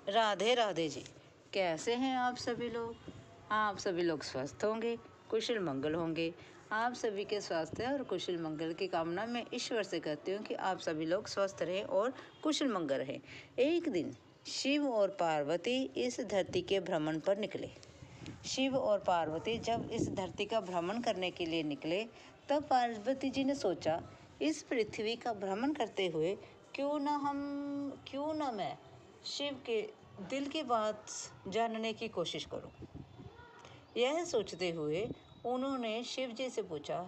राधे राधे जी। कैसे हैं आप सभी लोग? आप सभी लोग स्वस्थ होंगे, कुशल मंगल होंगे। आप सभी के स्वास्थ्य और कुशल मंगल की कामना मैं ईश्वर से करती हूँ कि आप सभी लोग स्वस्थ रहें और कुशल मंगल रहें। एक दिन शिव और पार्वती इस धरती के भ्रमण पर निकले। शिव और पार्वती जब इस धरती का भ्रमण करने के लिए निकले, तब पार्वती जी ने सोचा, इस पृथ्वी का भ्रमण करते हुए क्यों ना मैं शिव के दिल की बात जानने की कोशिश करूं। यह सोचते हुए उन्होंने शिव जी से पूछा,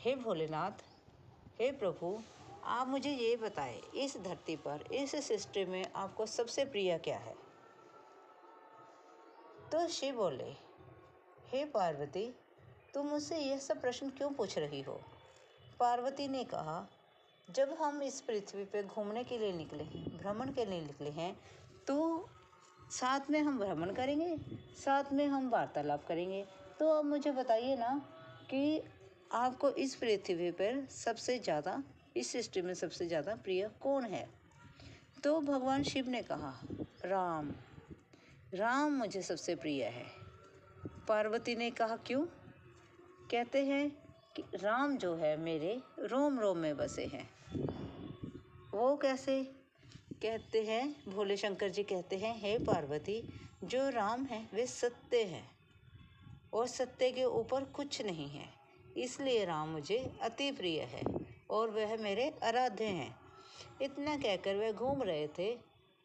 हे भोलेनाथ, हे प्रभु, आप मुझे ये बताएं, इस धरती पर, इस सृष्टि में आपको सबसे प्रिय क्या है? तो शिव बोले, हे पार्वती, तुम मुझसे यह सब प्रश्न क्यों पूछ रही हो? पार्वती ने कहा, जब हम इस पृथ्वी पे घूमने के लिए निकले हैं, भ्रमण के लिए निकले हैं, तो साथ में हम भ्रमण करेंगे, साथ में हम वार्तालाप करेंगे। तो अब मुझे बताइए ना कि आपको इस पृथ्वी पर सबसे ज़्यादा, इस सृष्टि में सबसे ज़्यादा प्रिय कौन है? तो भगवान शिव ने कहा, राम। राम मुझे सबसे प्रिय है। पार्वती ने कहा, क्यों? कहते हैं कि राम जो है मेरे रोम रोम में बसे हैं। वो कैसे? कहते हैं, भोले शंकर जी कहते हैं, हे पार्वती, जो राम है वे सत्य है और सत्य के ऊपर कुछ नहीं है, इसलिए राम मुझे अति प्रिय है और वह मेरे आराध्य हैं। इतना कहकर वह घूम रहे थे।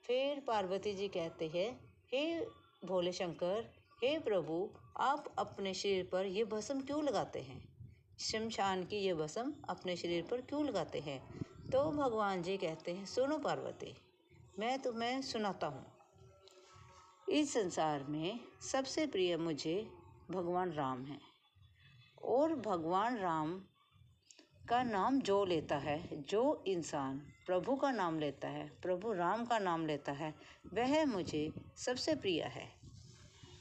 फिर पार्वती जी कहते हैं, हे भोले शंकर, हे प्रभु, आप अपने शरीर पर ये भस्म क्यों लगाते हैं? शमशान की ये भस्म अपने शरीर पर क्यों लगाते हैं? तो भगवान जी कहते हैं, सुनो पार्वती, मैं तुम्हें सुनाता हूँ। इस संसार में सबसे प्रिय मुझे भगवान राम हैं और भगवान राम का नाम जो लेता है, जो इंसान प्रभु का नाम लेता है, प्रभु राम का नाम लेता है, वह मुझे सबसे प्रिय है।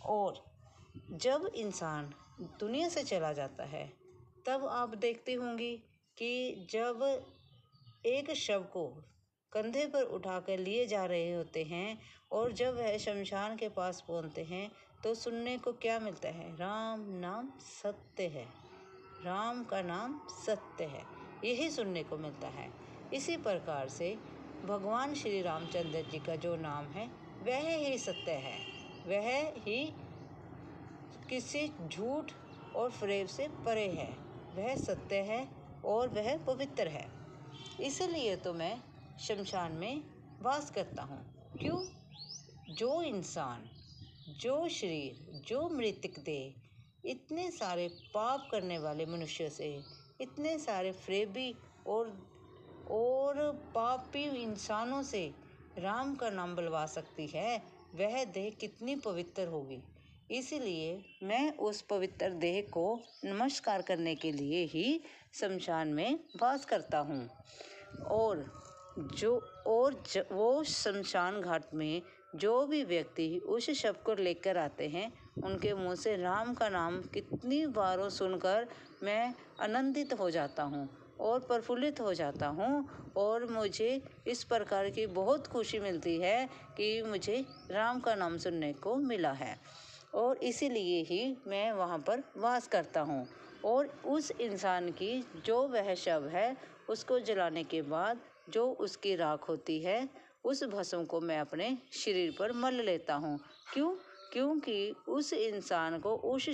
और जब इंसान दुनिया से चला जाता है, तब आप देखते होंगे कि जब एक शव को कंधे पर उठाकर लिए जा रहे होते हैं और जब वह शमशान के पास पहुंचते हैं, तो सुनने को क्या मिलता है? राम नाम सत्य है, राम का नाम सत्य है, यही सुनने को मिलता है। इसी प्रकार से भगवान श्री रामचंद्र जी का जो नाम है वह ही सत्य है, वह ही किसी झूठ और फरेब से परे है, वह सत्य है और वह पवित्र है। इसलिए तो मैं शमशान में वास करता हूँ। क्यों? जो इंसान, जो शरीर, जो मृतक देह इतने सारे पाप करने वाले मनुष्य से, इतने सारे फरेबी और पापी इंसानों से राम का नाम बुलवा सकती है, वह देह कितनी पवित्र होगी। इसीलिए मैं उस पवित्र देह को नमस्कार करने के लिए ही शमशान में वास करता हूँ। और वो शमशान घाट में जो भी व्यक्ति उस शव को लेकर आते हैं, उनके मुंह से राम का नाम कितनी बारों सुनकर मैं आनंदित हो जाता हूँ और प्रफुल्लित हो जाता हूँ और मुझे इस प्रकार की बहुत खुशी मिलती है कि मुझे राम का नाम सुनने को मिला है और इसीलिए ही मैं वहाँ पर वास करता हूँ। और उस इंसान की जो वह शव है, उसको जलाने के बाद जो उसकी राख होती है, उस भस्म को मैं अपने शरीर पर मल लेता हूँ। क्यों? क्योंकि उस इंसान को उस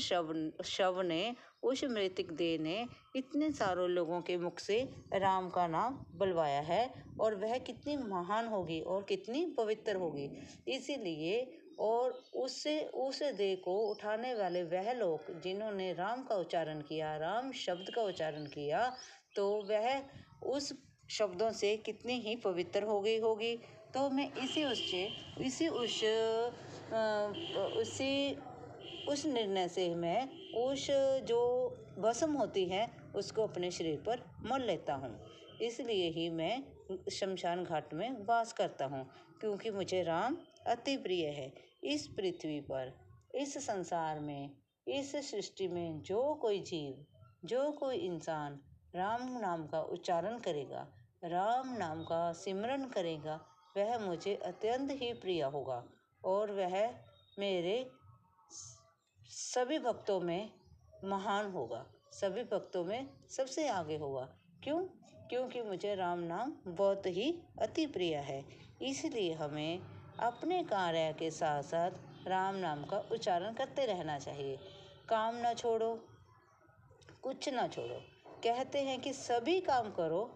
शव ने, उस मृतक देह ने इतने सारों लोगों के मुख से राम का नाम बुलवाया है और वह कितनी महान होगी और कितनी पवित्र होगी। इसीलिए और उस देह को उठाने वाले वह लोग जिन्होंने राम का उच्चारण किया, राम शब्द का उच्चारण किया, तो वह उस शब्दों से कितनी ही पवित्र हो गई होगी। तो मैं उस निर्णय से मैं उस जो भस्म होती है उसको अपने शरीर पर मल लेता हूँ। इसलिए ही मैं शमशान घाट में वास करता हूँ, क्योंकि मुझे राम अति प्रिय है। इस पृथ्वी पर, इस संसार में, इस सृष्टि में जो कोई जीव, जो कोई इंसान राम नाम का उच्चारण करेगा, राम नाम का सिमरन करेगा, वह मुझे अत्यंत ही प्रिय होगा और वह मेरे सभी भक्तों में महान होगा, सभी भक्तों में सबसे आगे होगा। क्यों? क्योंकि मुझे राम नाम बहुत ही अति प्रिय है। इसलिए हमें अपने कार्य के साथ साथ राम नाम का उच्चारण करते रहना चाहिए। काम ना छोड़ो, कुछ ना छोड़ो। कहते हैं कि सभी काम करो,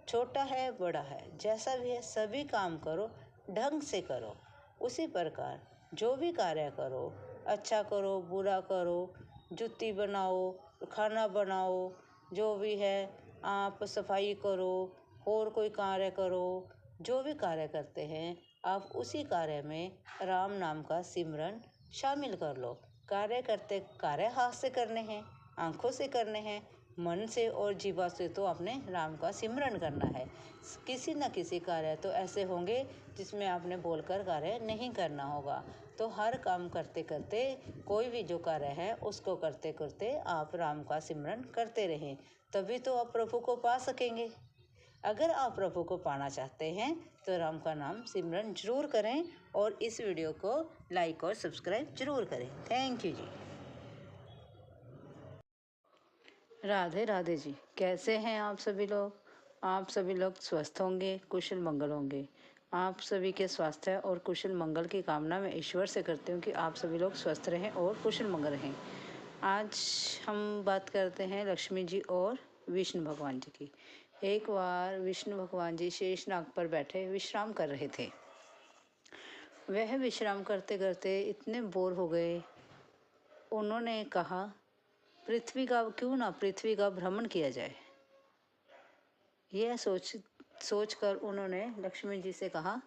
छोटा है बड़ा है जैसा भी है, सभी काम करो, ढंग से करो। उसी प्रकार जो भी कार्य करो, अच्छा करो बुरा करो, जुत्ती बनाओ, खाना बनाओ, जो भी है, आप सफाई करो और कोई कार्य करो, जो भी कार्य करते हैं आप उसी कार्य में राम नाम का सिमरन शामिल कर लो। कार्य करते कार्य हाथ से करने हैं, आंखों से करने हैं, मन से और जीवा से तो आपने राम का सिमरन करना है। किसी न किसी कार्य तो ऐसे होंगे जिसमें आपने बोलकर कार्य नहीं करना होगा। तो हर काम करते करते कोई भी जो कार्य है उसको करते करते आप राम का सिमरन करते रहें, तभी तो आप प्रभु को पा सकेंगे। अगर आप प्रभु को पाना चाहते हैं तो राम का नाम सिमरन जरूर करें और इस वीडियो को लाइक और सब्सक्राइब जरूर करें। Thank you ji. राधे राधे जी। कैसे हैं आप सभी लोग? आप सभी लोग स्वस्थ होंगे, कुशल मंगल होंगे। आप सभी के स्वास्थ्य और कुशल मंगल की कामना मैं ईश्वर से करती हूँ कि आप सभी लोग स्वस्थ रहें और कुशल मंगल रहें। आज हम बात करते हैं लक्ष्मी जी और विष्णु भगवान जी की। एक बार विष्णु भगवान जी शेषनाग पर बैठे विश्राम कर रहे थे। वह विश्राम करते करते इतने बोर हो गए, उन्होंने कहा क्यों ना पृथ्वी का भ्रमण किया जाए। यह सोच कर उन्होंने लक्ष्मी जी से कहा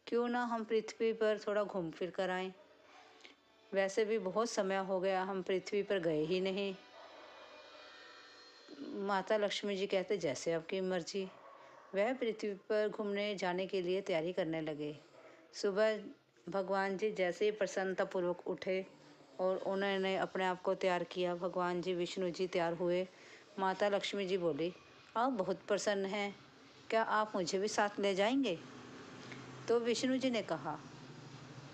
क्यों ना हम पृथ्वी पर थोड़ा घूम फिर कर आएं। वैसे भी बहुत समय हो गया हम पृथ्वी पर गए ही नहीं। माता लक्ष्मी जी कहते जैसे आपकी मर्जी। वह पृथ्वी पर घूमने जाने के लिए तैयारी करने लगे। सुबह भगवान जी जैसे ही प्रसन्नतापूर्वक उठे और उन्होंने अपने आप को तैयार किया, भगवान जी विष्णु जी तैयार हुए। माता लक्ष्मी जी बोली आप बहुत प्रसन्न हैं, क्या आप मुझे भी साथ ले जाएंगे? तो विष्णु जी ने कहा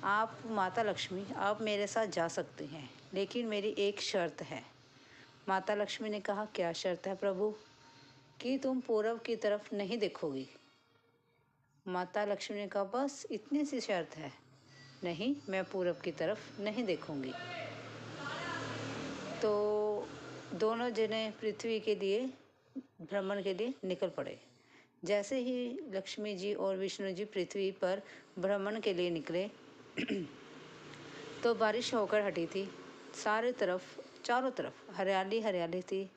आप माता लक्ष्मी आप मेरे साथ जा सकते हैं, लेकिन मेरी एक शर्त है। माता लक्ष्मी ने कहा क्या शर्त है प्रभु? कि तुम पूरब की तरफ नहीं देखोगी। माता लक्ष्मी ने कहा बस इतनी सी शर्त है? नहीं, मैं पूरब की तरफ नहीं देखूंगी। तो दोनों जने पृथ्वी के लिए भ्रमण के लिए निकल पड़े। जैसे ही लक्ष्मी जी और विष्णु जी पृथ्वी पर भ्रमण के लिए निकले तो बारिश होकर हटी थी। चारों तरफ हरियाली हरियाली थी।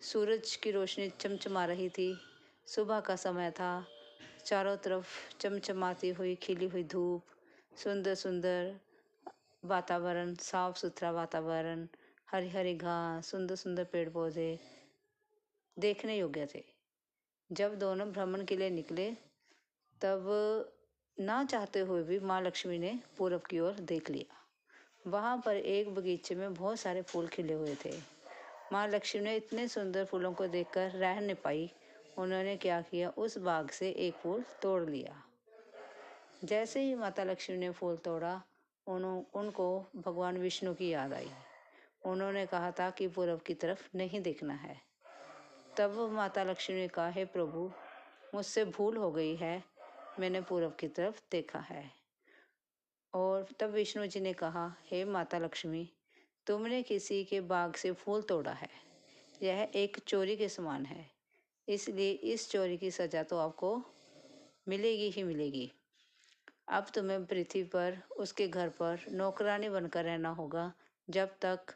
सूरज की रोशनी चमचमा रही थी। सुबह का समय था। चारों तरफ चमचमाती हुई खिली हुई धूप, सुंदर सुंदर वातावरण, साफ सुथरा वातावरण, हरी हरी घास, सुंदर सुंदर पेड़ पौधे देखने योग्य थे। जब दोनों भ्रमण के लिए निकले तब ना चाहते हुए भी माँ लक्ष्मी ने पूरब की ओर देख लिया। वहाँ पर एक बगीचे में बहुत सारे फूल खिले हुए थे। माँ लक्ष्मी ने इतने सुंदर फूलों को देखकर रह नहीं पाई। उन्होंने क्या किया, उस बाग से एक फूल तोड़ लिया। जैसे ही माता लक्ष्मी ने फूल तोड़ा उनको भगवान विष्णु की याद आई। उन्होंने कहा था कि पूरब की तरफ नहीं देखना है। तब माता लक्ष्मी ने कहा हे प्रभु मुझसे भूल हो गई है, मैंने पूरब की तरफ देखा है। और तब विष्णु जी ने कहा हे माता लक्ष्मी तुमने किसी के बाग से फूल तोड़ा है, यह एक चोरी के समान है, इसलिए इस चोरी की सज़ा तो आपको मिलेगी ही मिलेगी। अब तुम्हें पृथ्वी पर उसके घर पर नौकरानी बनकर रहना होगा जब तक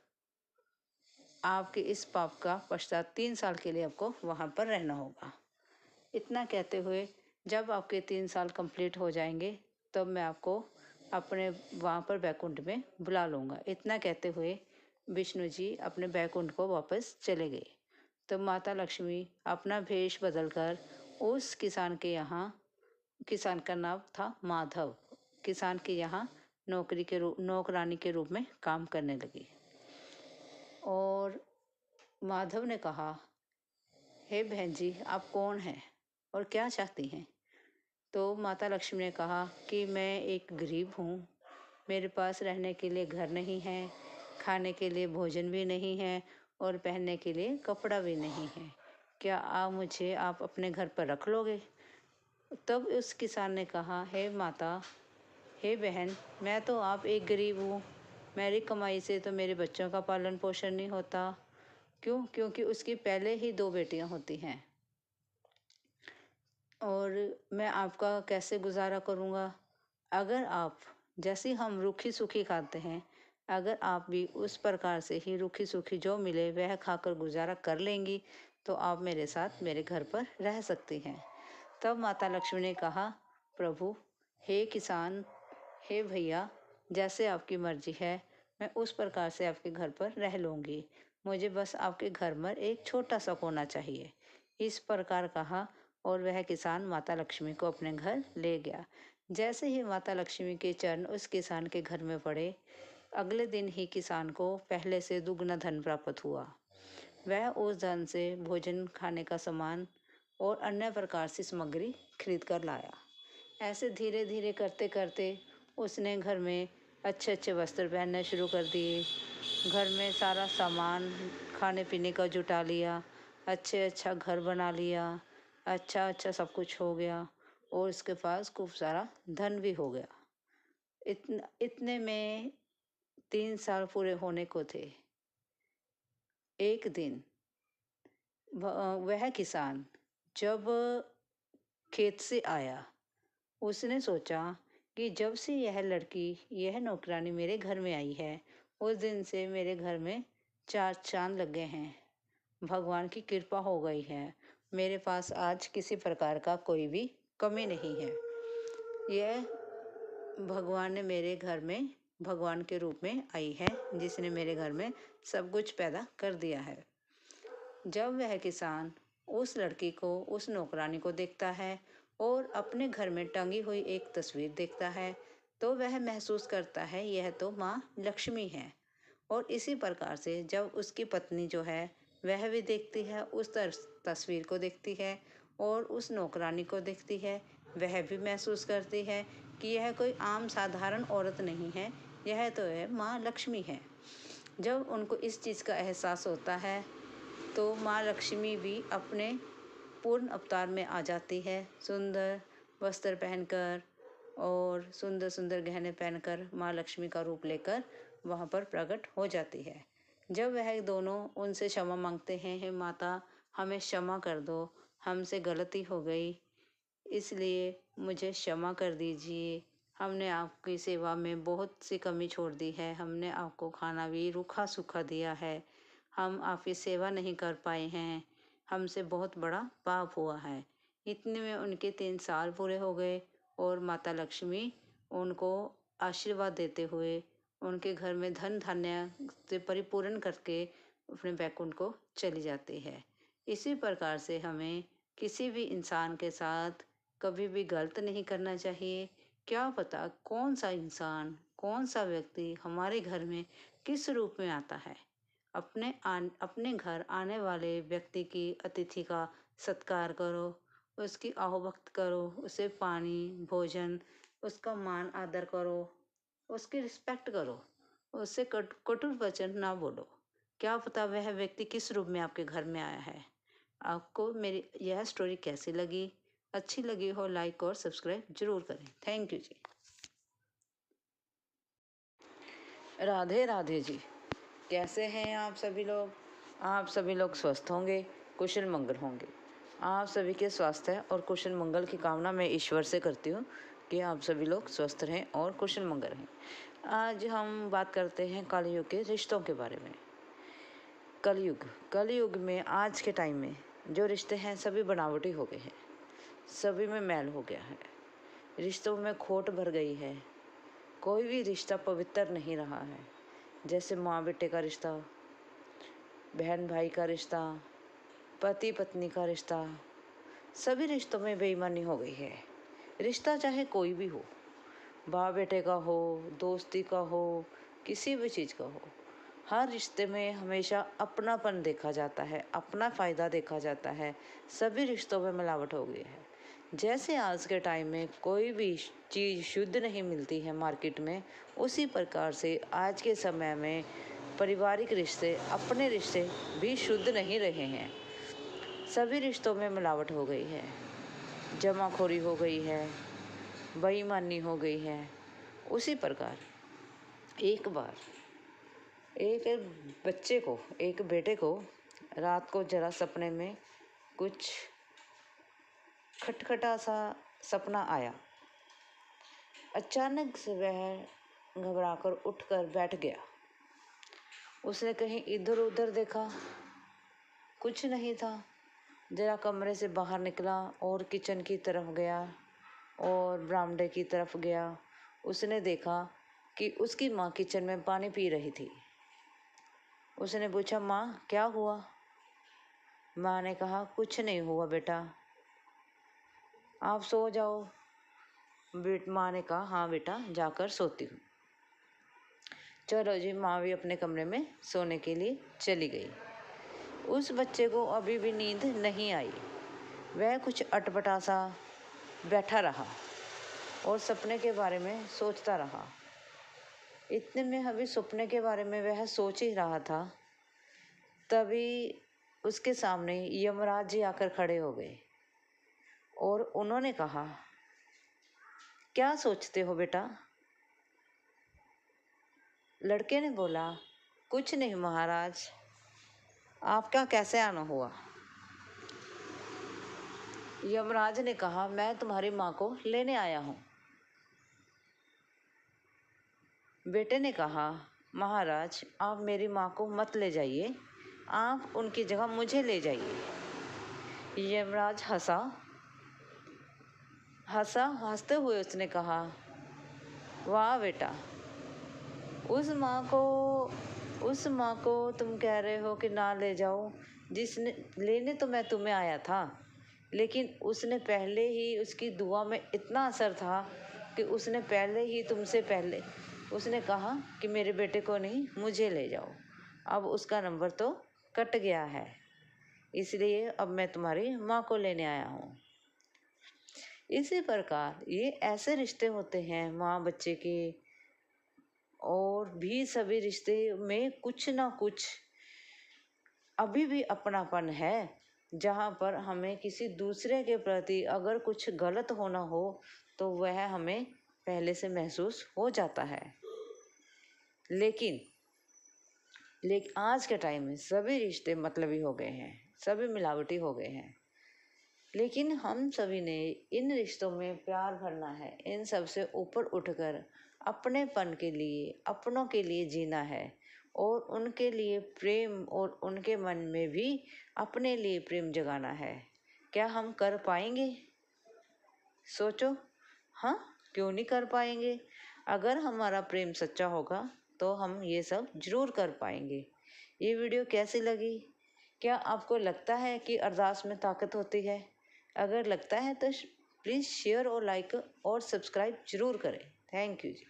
आपके इस पाप का पश्चात 3 साल के लिए आपको वहाँ पर रहना होगा। इतना कहते हुए जब आपके 3 साल कंप्लीट हो जाएंगे तब मैं आपको अपने वहाँ पर बैकुंठ में बुला लूँगा। इतना कहते हुए विष्णु जी अपने बैकुंठ को वापस चले गए। तो माता लक्ष्मी अपना भेष बदलकर उस किसान के यहाँ, किसान का नाम था माधव, किसान के यहाँ नौकरानी के रूप में काम करने लगी। और माधव ने कहा हे बहन जी आप कौन हैं और क्या चाहती हैं? तो माता लक्ष्मी ने कहा कि मैं एक गरीब हूँ, मेरे पास रहने के लिए घर नहीं है, खाने के लिए भोजन भी नहीं है और पहनने के लिए कपड़ा भी नहीं है। क्या आप अपने घर पर रख लोगे? तब उस किसान ने कहा, हे माता, हे बहन, मैं तो आप एक गरीब हूँ, मेरी कमाई से तो मेरे बच्चों का पालन पोषण नहीं होता। क्यों? क्योंकि उसकी पहले ही 2 बेटियां होती हैं और मैं आपका कैसे गुजारा करूँगा? अगर आप, जैसे हम रूखी सूखी खाते हैं, अगर आप भी उस प्रकार से ही रूखी सूखी जो मिले वह खाकर गुजारा कर लेंगी तो आप मेरे साथ मेरे घर पर रह सकती हैं। तब माता लक्ष्मी ने कहा, प्रभु, हे किसान, हे भैया, जैसे आपकी मर्जी है मैं उस प्रकार से आपके घर पर रह लूँगी, मुझे बस आपके घर में एक छोटा सा कोना चाहिए। इस प्रकार कहा और वह किसान माता लक्ष्मी को अपने घर ले गया। जैसे ही माता लक्ष्मी के चरण उस किसान के घर में पड़े, अगले दिन ही किसान को पहले से दुगना धन प्राप्त हुआ। वह उस धन से भोजन, खाने का सामान और अन्य प्रकार की सामग्री खरीद कर लाया। ऐसे धीरे धीरे करते करते उसने घर में अच्छे अच्छे वस्त्र पहनने शुरू कर दिए, घर में सारा सामान खाने पीने का जुटा लिया, अच्छा घर बना लिया, अच्छा सब कुछ हो गया और उसके पास खूब सारा धन भी हो गया। इतने में 3 साल पूरे होने को थे। एक दिन वह किसान जब खेत से आया, उसने सोचा कि जब से यह लड़की, यह नौकरानी मेरे घर में आई है, उस दिन से मेरे घर में 4 चांद लग गए हैं। भगवान की कृपा हो गई है, मेरे पास आज किसी प्रकार का कोई भी कमी नहीं है। यह भगवान ने मेरे घर में भगवान के रूप में आई है, जिसने मेरे घर में सब कुछ पैदा कर दिया है। जब वह किसान उस लड़की को, उस नौकरानी को देखता है और अपने घर में टंगी हुई एक तस्वीर देखता है तो वह महसूस करता है यह तो माँ लक्ष्मी है। और इसी प्रकार से जब उसकी पत्नी जो है वह भी देखती है, उस तस्वीर को देखती है और उस नौकरानी को देखती है, वह भी महसूस करती है कि यह कोई आम साधारण औरत नहीं है, यह तो है माँ लक्ष्मी है। जब उनको इस चीज़ का एहसास होता है तो माँ लक्ष्मी भी अपने पूर्ण अवतार में आ जाती है, सुंदर वस्त्र पहनकर और सुंदर सुंदर गहने पहनकर माँ लक्ष्मी का रूप लेकर वहाँ पर प्रकट हो जाती है। जब वह दोनों उनसे क्षमा मांगते हैं, हे माता, हमें क्षमा कर दो, हमसे गलती हो गई, इसलिए मुझे क्षमा कर दीजिए, हमने आपकी सेवा में बहुत सी कमी छोड़ दी है, हमने आपको खाना भी रूखा सूखा दिया है, हम आपकी सेवा नहीं कर पाए हैं, हमसे बहुत बड़ा पाप हुआ है। इतने में उनके 3 साल पूरे हो गए और माता लक्ष्मी उनको आशीर्वाद देते हुए उनके घर में धन धान्य से परिपूर्ण करके अपने बैकुंठ को चली जाती है। इसी प्रकार से हमें किसी भी इंसान के साथ कभी भी गलत नहीं करना चाहिए। क्या पता कौन सा इंसान, कौन सा व्यक्ति हमारे घर में किस रूप में आता है। अपने घर आने वाले व्यक्ति की, अतिथि का सत्कार करो, उसकी आहुभक्त करो, उसे पानी, भोजन, उसका मान आदर करो, उसकी रिस्पेक्ट करो, उससे कटु वचन ना बोलो। क्या पता वह व्यक्ति किस रूप में आपके घर में आया है। आपको मेरी यह स्टोरी कैसी लगी? अच्छी लगी हो लाइक और सब्सक्राइब जरूर करें। Thank you ji. राधे राधे जी। कैसे हैं आप सभी लोग? आप सभी लोग स्वस्थ होंगे, कुशल मंगल होंगे। आप सभी के स्वास्थ्य और कुशल मंगल की कामना मैं ईश्वर से करती हूँ कि आप सभी लोग स्वस्थ रहें और कुशल मंगल रहें। आज हम बात करते हैं कलयुग के रिश्तों के बारे में। कलयुग में आज के टाइम में जो रिश्ते हैं सभी बनावटी हो गए हैं, सभी में मैल हो गया है, रिश्तों में खोट भर गई है, कोई भी रिश्ता पवित्र नहीं रहा है। जैसे माँ बेटे का रिश्ता, बहन भाई का रिश्ता, पति पत्नी का रिश्ता, सभी रिश्तों में बेईमानी हो गई है। रिश्ता चाहे कोई भी हो, बाप बेटे का हो, दोस्ती का हो, किसी भी चीज़ का हो, हर रिश्ते में हमेशा अपनापन देखा जाता है, अपना फ़ायदा देखा जाता है। सभी रिश्तों में मिलावट हो गई है। जैसे आज के टाइम में कोई भी चीज़ शुद्ध नहीं मिलती है मार्केट में, उसी प्रकार से आज के समय में पारिवारिक रिश्ते, अपने रिश्ते भी शुद्ध नहीं रहे हैं। सभी रिश्तों में मिलावट हो गई है, जमाखोरी हो गई है, बेईमानी हो गई है। उसी प्रकार एक बार एक बच्चे को, एक बेटे को रात को जरा सपने में कुछ खटखटा सा सपना आया। अचानक से वह घबराकर उठकर बैठ गया। उसने कहीं इधर उधर देखा, कुछ नहीं था। जरा कमरे से बाहर निकला और किचन की तरफ गया और बरामदे की तरफ गया। उसने देखा कि उसकी माँ किचन में पानी पी रही थी। उसने पूछा, माँ क्या हुआ? माँ ने कहा, कुछ नहीं हुआ बेटा, आप सो जाओ। माँ ने कहा, हाँ बेटा, जाकर सोती हूँ। चलो जी, माँ भी अपने कमरे में सोने के लिए चली गई। उस बच्चे को अभी भी नींद नहीं आई। वह कुछ अटपटा सा बैठा रहा और सपने के बारे में सोचता रहा। इतने में अभी सपने के बारे में वह सोच ही रहा था, तभी उसके सामने यमराज जी आकर खड़े हो गए और उन्होंने कहा, क्या सोचते हो बेटा? लड़के ने बोला, कुछ नहीं महाराज, आपका कैसे आना हुआ? यमराज ने कहा, मैं तुम्हारी माँ को लेने आया हूँ। बेटे ने कहा, महाराज आप मेरी माँ को मत ले जाइए, आप उनकी जगह मुझे ले जाइए। यमराज हंसते हुए उसने कहा, वाह बेटा, उस माँ को तुम कह रहे हो कि ना ले जाओ, जिसने लेने तो मैं तुम्हें आया था, लेकिन उसने पहले ही, उसकी दुआ में इतना असर था कि उसने पहले ही तुमसे पहले उसने कहा कि मेरे बेटे को नहीं, मुझे ले जाओ। अब उसका नंबर तो कट गया है, इसलिए अब मैं तुम्हारी माँ को लेने आया हूँ। इसी प्रकार ये ऐसे रिश्ते होते हैं माँ बच्चे के, और भी सभी रिश्ते में कुछ ना कुछ अभी भी अपनापन है, जहाँ पर हमें किसी दूसरे के प्रति अगर कुछ गलत होना हो तो वह हमें पहले से महसूस हो जाता है। लेकिन आज के टाइम में सभी रिश्ते मतलबी हो गए हैं, सभी मिलावटी हो गए हैं। लेकिन हम सभी ने इन रिश्तों में प्यार भरना है, इन सब से ऊपर उठकर अपनेपन के लिए, अपनों के लिए जीना है और उनके लिए प्रेम, और उनके मन में भी अपने लिए प्रेम जगाना है। क्या हम कर पाएंगे? सोचो, हाँ, क्यों नहीं कर पाएंगे? अगर हमारा प्रेम सच्चा होगा तो हम ये सब जरूर कर पाएंगे। ये वीडियो कैसी लगी? क्या आपको लगता है कि अरदास में ताकत होती है? अगर लगता है तो प्लीज़ शेयर और लाइक और सब्सक्राइब जरूर करें। Thank you ji.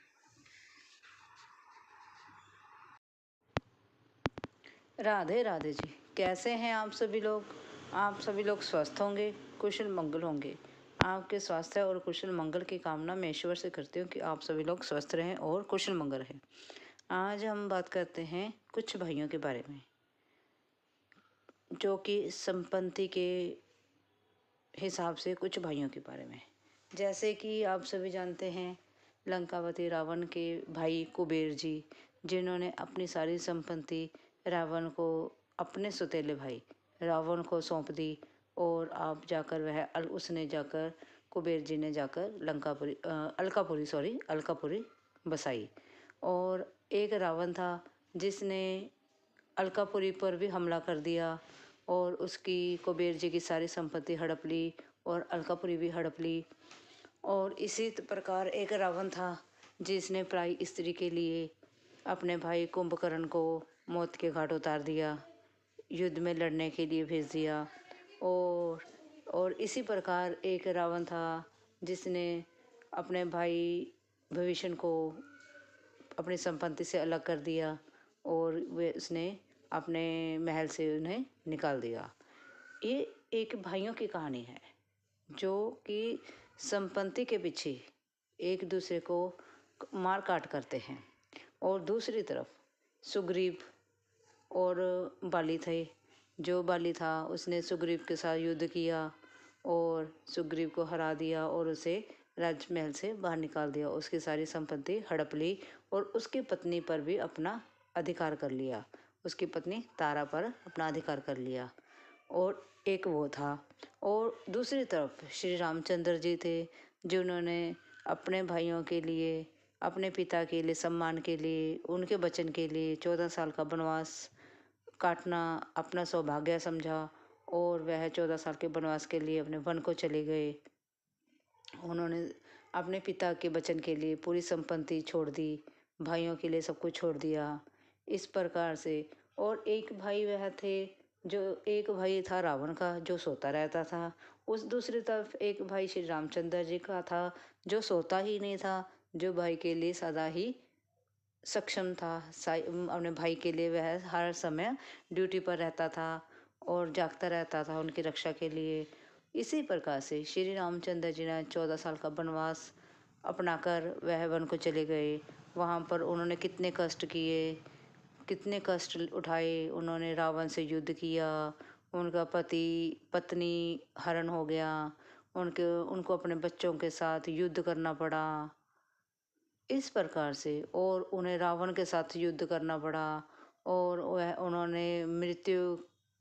राधे राधे जी। कैसे हैं आप सभी लोग? आप सभी लोग स्वस्थ होंगे, कुशल मंगल होंगे। आपके स्वास्थ्य और कुशल मंगल की कामना मैं ईश्वर से करती हूँ कि आप सभी लोग स्वस्थ रहें और कुशल मंगल रहें। आज हम बात करते हैं कुछ भाइयों के बारे में, जो कि संपत्ति के हिसाब से कुछ भाइयों के बारे में। जैसे कि आप सभी जानते हैं, लंकापति रावण के भाई कुबेर जी, जिन्होंने अपनी सारी संपत्ति रावण को, अपने सौतेले भाई रावण को सौंप दी, और आप जाकर उसने जाकर, कुबेर जी ने जाकर अलकापुरी बसाई। और एक रावण था जिसने अलकापुरी पर भी हमला कर दिया और उसकी, कुबेर जी की सारी संपत्ति हड़प ली और अलकापुरी भी हड़प ली। और इसी प्रकार एक रावण था जिसने पराई स्त्री के लिए अपने भाई कुंभकर्ण को मौत के घाट उतार दिया, युद्ध में लड़ने के लिए भेज दिया। और इसी प्रकार एक रावण था जिसने अपने भाई विभीषण को अपनी संपत्ति से अलग कर दिया और उसने अपने महल से उन्हें निकाल दिया। ये एक भाइयों की कहानी है। जो कि संपत्ति के पीछे एक दूसरे को मार काट करते हैं। और दूसरी तरफ सुग्रीव और बाली थे। जो बाली था उसने सुग्रीव के साथ युद्ध किया और सुग्रीव को हरा दिया और उसे राजमहल से बाहर निकाल दिया, उसकी सारी संपत्ति हड़प ली और उसकी पत्नी पर भी अपना अधिकार कर लिया, उसकी पत्नी तारा पर अपना अधिकार कर लिया। और एक वो था। और दूसरी तरफ श्री रामचंद्र जी थे, जिन्होंने अपने भाइयों के लिए, अपने पिता के लिए, सम्मान के लिए, उनके वचन के लिए 14 साल का वनवास काटना अपना सौभाग्य समझा और वह 14 साल के वनवास के लिए अपने वन को चले गए। उन्होंने अपने पिता के वचन के लिए पूरी संपत्ति छोड़ दी, भाइयों के लिए सब कुछ छोड़ दिया, इस प्रकार से। और एक भाई वह थे, जो एक भाई था रावण का, जो सोता रहता था। उस दूसरी तरफ एक भाई श्री रामचंद्र जी का था, जो सोता ही नहीं था, जो भाई के लिए सदा ही सक्षम था। अपने भाई के लिए वह हर समय ड्यूटी पर रहता था और जागता रहता था उनकी रक्षा के लिए। इसी प्रकार से श्री रामचंद्र जी ने 14 साल का वनवास अपनाकर वह वन को चले गए। वहाँ पर उन्होंने कितने कष्ट किए, कितने कष्ट उठाए। उन्होंने रावण से युद्ध किया, उनका पति पत्नी हरण हो गया, उनको अपने बच्चों के साथ युद्ध करना पड़ा, इस प्रकार से। और उन्हें रावण के साथ युद्ध करना पड़ा और वह उन्होंने मृत्यु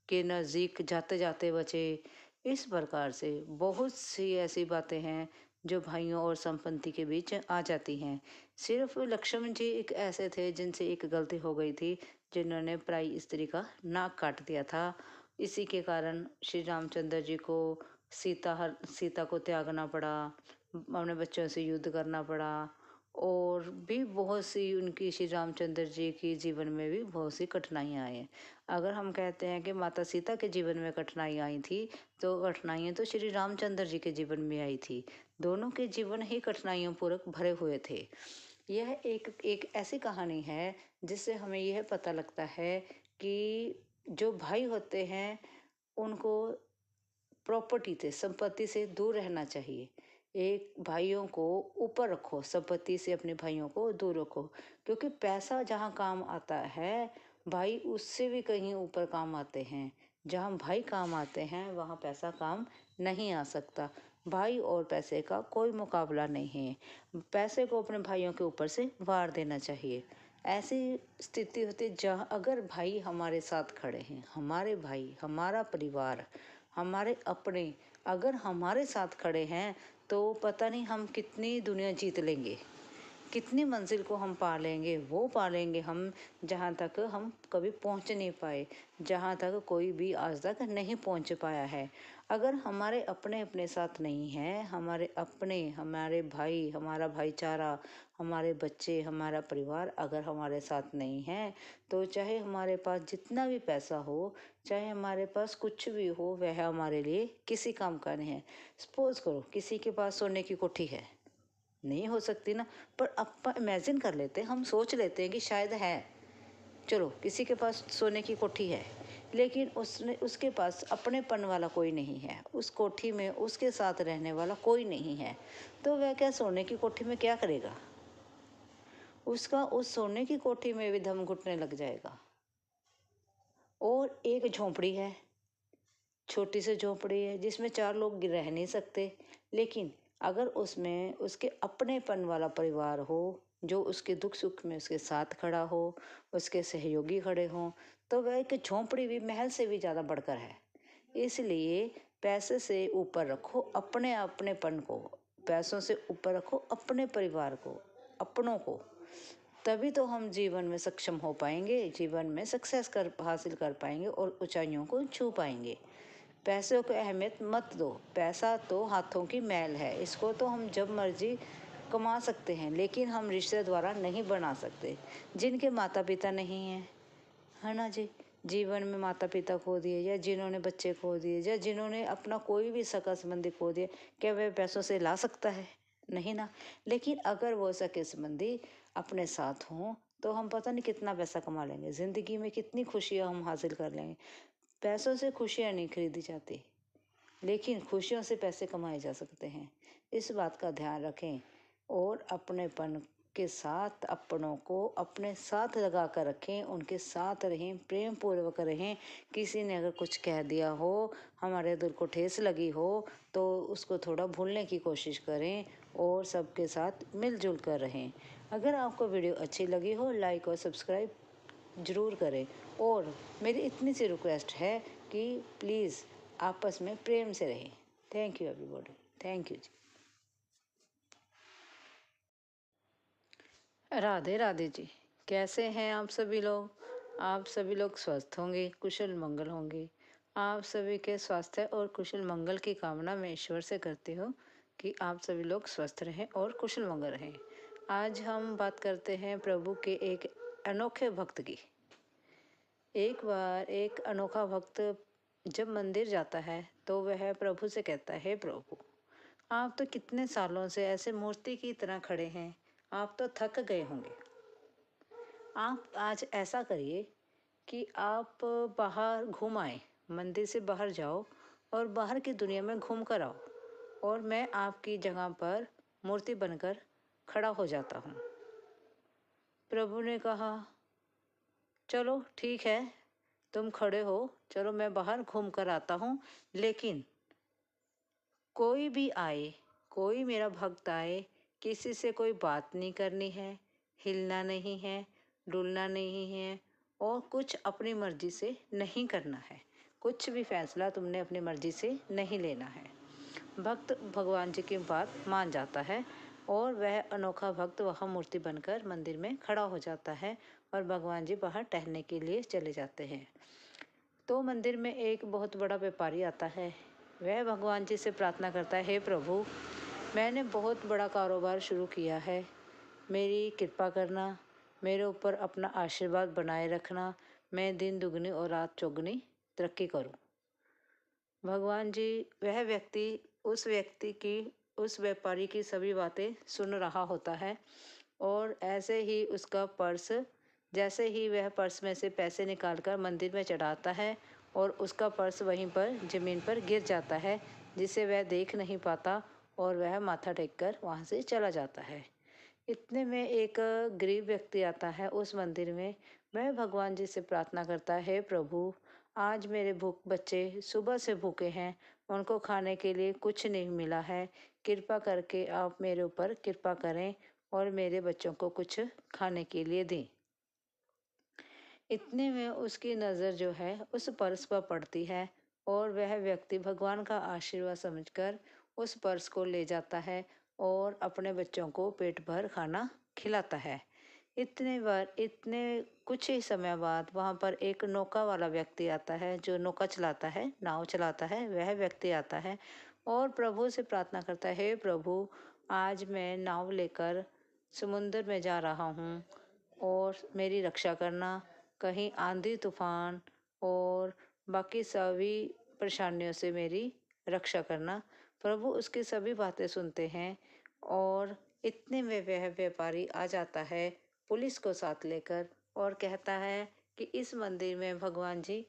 के नज़दीक जाते जाते बचे। इस प्रकार से बहुत सी ऐसी बातें हैं जो भाइयों और संपत्ति के बीच आ जाती हैं। सिर्फ लक्ष्मण जी एक ऐसे थे जिनसे एक गलती हो गई थी, जिन्होंने पराई स्त्री का नाक काट दिया था। इसी के कारण श्री रामचंद्र जी को सीता को त्यागना पड़ा, अपने बच्चों से युद्ध करना पड़ा। और भी बहुत सी उनकी श्री रामचंद्र जी की जीवन में भी बहुत सी कठिनाइयाँ आई हैं। अगर हम कहते हैं कि माता सीता के जीवन में कठिनाइयाँ आई थी, तो कठिनाइयाँ तो श्री रामचंद्र जी के जीवन में आई थी। दोनों के जीवन ही कठिनाइयों पूर्वक भरे हुए थे। यह एक ऐसी कहानी है जिससे हमें यह पता लगता है कि जो भाई होते हैं उनको प्रॉपर्टी से, संपत्ति से दूर रहना चाहिए। एक भाइयों को ऊपर रखो, संपत्ति से अपने भाइयों को दूर रखो, क्योंकि पैसा जहाँ काम आता है, भाई उससे भी कहीं ऊपर काम आते हैं। जहाँ भाई काम आते हैं वहाँ पैसा काम नहीं आ सकता। भाई और पैसे का कोई मुकाबला नहीं है। पैसे को अपने भाइयों के ऊपर से वार देना चाहिए। ऐसी स्थिति होती है जहाँ अगर भाई हमारे साथ खड़े हैं, हमारे भाई, हमारा परिवार, हमारे अपने अगर हमारे साथ खड़े हैं, तो पता नहीं हम कितनी दुनिया जीत लेंगे, कितनी मंजिल को हम पा लेंगे। वो पा लेंगे हम जहाँ तक हम कभी पहुँच नहीं पाए, जहाँ तक कोई भी आज तक नहीं पहुँच पाया है। अगर हमारे अपने अपने साथ नहीं हैं, हमारे अपने, हमारे भाई, हमारा भाईचारा, हमारे बच्चे, हमारा परिवार अगर हमारे साथ नहीं है, तो चाहे हमारे पास जितना भी पैसा हो, चाहे हमारे पास कुछ भी हो, वह हमारे लिए किसी काम का नहीं है। सपोज करो किसी के पास सोने की कोठी है, नहीं हो सकती ना, पर अपन इमेजिन कर लेते हैं, हम सोच लेते हैं कि शायद है। चलो किसी के पास सोने की कोठी है, लेकिन उसके पास अपनेपन वाला कोई नहीं है, उस कोठी में उसके साथ रहने वाला कोई नहीं है, तो वह क्या सोने की कोठी में क्या करेगा? उसका उस सोने की कोठी में भी दम घुटने लग जाएगा। और एक झोंपड़ी है, छोटी सी झोंपड़ी है जिसमें 4 लोग रह नहीं सकते, लेकिन अगर उसमें उसके अपनेपन वाला परिवार हो, जो उसके दुख सुख में उसके साथ खड़ा हो, उसके सहयोगी खड़े हों, तो वह एक झोंपड़ी भी महल से भी ज़्यादा बढ़कर है। इसलिए पैसे से ऊपर रखो अपने अपनेपन को, पैसों से ऊपर रखो अपने परिवार को, अपनों को। तभी तो हम जीवन में सक्षम हो पाएंगे, जीवन में सक्सेस हासिल कर पाएंगे और ऊंचाइयों को छू पाएंगे। पैसों को अहमियत मत दो, पैसा तो हाथों की मैल है, इसको तो हम जब मर्जी कमा सकते हैं, लेकिन हम रिश्ते द्वारा नहीं बना सकते। जिनके माता पिता नहीं हैं, है ना जी, जीवन में माता पिता खो दिए, या जिन्होंने बच्चे खो दिए, या जिन्होंने अपना कोई भी सगा संबंधी खो दिया, क्या वह पैसों से ला सकता है? नहीं ना। लेकिन अगर वो सगे संबंधी अपने साथ हों, तो हम पता नहीं कितना पैसा कमा लेंगे, ज़िंदगी में कितनी खुशियाँ हम हासिल कर लेंगे। पैसों से खुशियाँ नहीं खरीदी जाती, लेकिन खुशियों से पैसे कमाए जा सकते हैं। इस बात का ध्यान रखें और अपनेपन के साथ अपनों को अपने साथ लगा कर रखें, उनके साथ रहें, प्रेम पूर्वक रहें। किसी ने अगर कुछ कह दिया हो, हमारे दिल को ठेस लगी हो, तो उसको थोड़ा भूलने की कोशिश करें और सबके साथ मिलजुल कर रहें। अगर आपको वीडियो अच्छी लगी हो, लाइक और सब्सक्राइब ज़रूर करें। और मेरी इतनी सी रिक्वेस्ट है कि प्लीज़ आपस में प्रेम से रहें। Thank you everybody. Thank you ji. Radhe Radhe ji. कैसे हैं आप सभी लोग? आप सभी लोग स्वस्थ होंगे, कुशल मंगल होंगे। आप सभी के स्वास्थ्य और कुशल मंगल की कामना मैं ईश्वर से करती हूँ कि आप सभी लोग स्वस्थ रहें और कुशल मंगल रहें। आज हम बात करते हैं प्रभु के एक अनोखे भक्त की। एक बार एक अनोखा भक्त जब मंदिर जाता है तो वह प्रभु से कहता है, हे प्रभु, आप तो कितने सालों से ऐसे मूर्ति की तरह खड़े हैं, आप तो थक गए होंगे। आप आज ऐसा करिए कि आप बाहर घूम आए, मंदिर से बाहर जाओ और बाहर की दुनिया में घूम कर आओ और मैं आपकी जगह पर मूर्ति बनकर खड़ा हो जाता हूँ। प्रभु ने कहा, चलो ठीक है, तुम खड़े हो, चलो मैं बाहर घूम कर आता हूँ, लेकिन कोई भी आए, कोई मेरा भक्त आए, किसी से कोई बात नहीं करनी है, हिलना नहीं है, डुलना नहीं है और कुछ अपनी मर्जी से नहीं करना है। कुछ भी फैसला तुमने अपनी मर्जी से नहीं लेना है। भक्त भगवान जी की बात मान जाता है और वह अनोखा भक्त वहाँ मूर्ति बनकर मंदिर में खड़ा हो जाता है और भगवान जी बाहर टहलने के लिए चले जाते हैं। तो मंदिर में एक बहुत बड़ा व्यापारी आता है। वह भगवान जी से प्रार्थना करता है, हे प्रभु, मैंने बहुत बड़ा कारोबार शुरू किया है, मेरी कृपा करना, मेरे ऊपर अपना आशीर्वाद बनाए रखना, मैं दिन दुगनी और रात चौगुनी तरक्की करूं। भगवान जी उस व्यक्ति की, उस व्यापारी की सभी बातें सुन रहा होता है और ऐसे ही उसका पर्स, जैसे ही वह पर्स में से पैसे निकालकर मंदिर में चढ़ाता है और उसका पर्स वहीं पर ज़मीन पर गिर जाता है, जिसे वह देख नहीं पाता और वह माथा टेक कर वहाँ से चला जाता है। इतने में एक गरीब व्यक्ति आता है उस मंदिर में। वह भगवान जी से प्रार्थना करता है, हे प्रभु, आज मेरे बच्चे सुबह से भूखे हैं, उनको खाने के लिए कुछ नहीं मिला है, कृपा करके आप मेरे ऊपर कृपा करें और मेरे बच्चों को कुछ खाने के लिए दें। इतने में उसकी नज़र जो है उस पर्स पर पड़ती है और वह व्यक्ति भगवान का आशीर्वाद समझकर उस पर्स को ले जाता है और अपने बच्चों को पेट भर खाना खिलाता है। इतने कुछ ही समय बाद वहाँ पर एक नौका वाला व्यक्ति आता है, जो नौका चलाता है, नाव चलाता है, वह व्यक्ति आता है और प्रभु से प्रार्थना करता है, हे प्रभु, आज मैं नाव लेकर समुद्र में जा रहा हूँ और मेरी रक्षा करना, कहीं आंधी तूफान और बाकी सभी परेशानियों से मेरी रक्षा करना। प्रभु उसकी सभी बातें सुनते हैं और इतने में वह व्यापारी आ जाता है पुलिस को साथ लेकर और कहता है कि इस मंदिर में भगवान जी,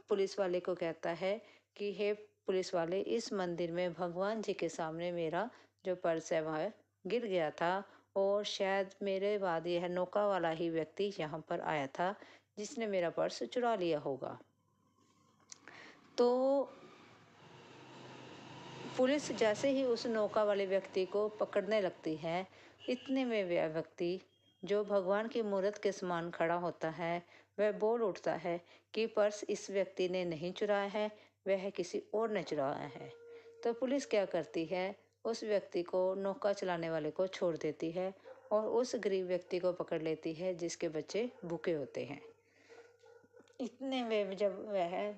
पुलिस वाले को कहता है कि हे पुलिस वाले, इस मंदिर में भगवान जी के सामने मेरा जो पर्स है वह गिर गया था और शायद मेरे बाद यह नौका वाला ही व्यक्ति यहाँ पर आया था जिसने मेरा पर्स चुरा लिया होगा। तो पुलिस जैसे ही उस नौका वाले व्यक्ति को पकड़ने लगती है, इतने में वह व्यक्ति जो भगवान की मूर्त के समान खड़ा होता है, वह बोल उठता है कि पर्स इस व्यक्ति ने नहीं चुराया है, वह किसी और ने चुराया है। तो पुलिस क्या करती है, उस व्यक्ति को, नौका चलाने वाले को छोड़ देती है और उस गरीब व्यक्ति को पकड़ लेती है जिसके बच्चे भूखे होते हैं। इतने में जब वह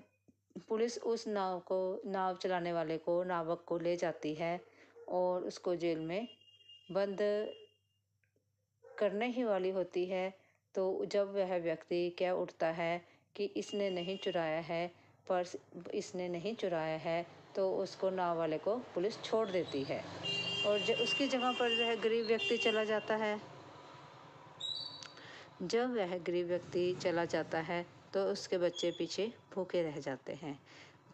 पुलिस उस नाव चलाने वाले को, नावक को ले जाती है और उसको जेल में बंद करने ही वाली होती है, तो जब वह व्यक्ति कह उठता है कि इसने नहीं चुराया है, पर्स इसने नहीं चुराया है, तो उसको, नाव वाले को, पुलिस छोड़ देती है और उसकी जगह पर वह गरीब व्यक्ति चला जाता है। जब वह गरीब व्यक्ति चला जाता है तो उसके बच्चे पीछे भूखे रह जाते हैं।